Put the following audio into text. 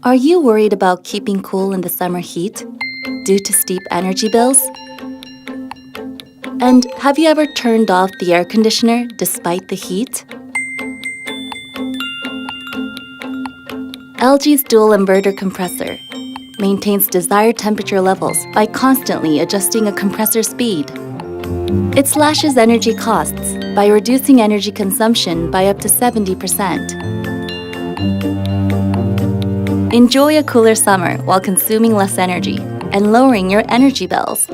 Are you worried about keeping cool in the summer heat due to steep energy bills? And have you ever turned off the air conditioner despite the heat? LG's dual inverter compressor maintains desired temperature levels by constantly adjusting a compressor speed. It slashes energy costs by reducing energy consumption by up to 70%. Enjoy a cooler summer while consuming less energy and lowering your energy bills.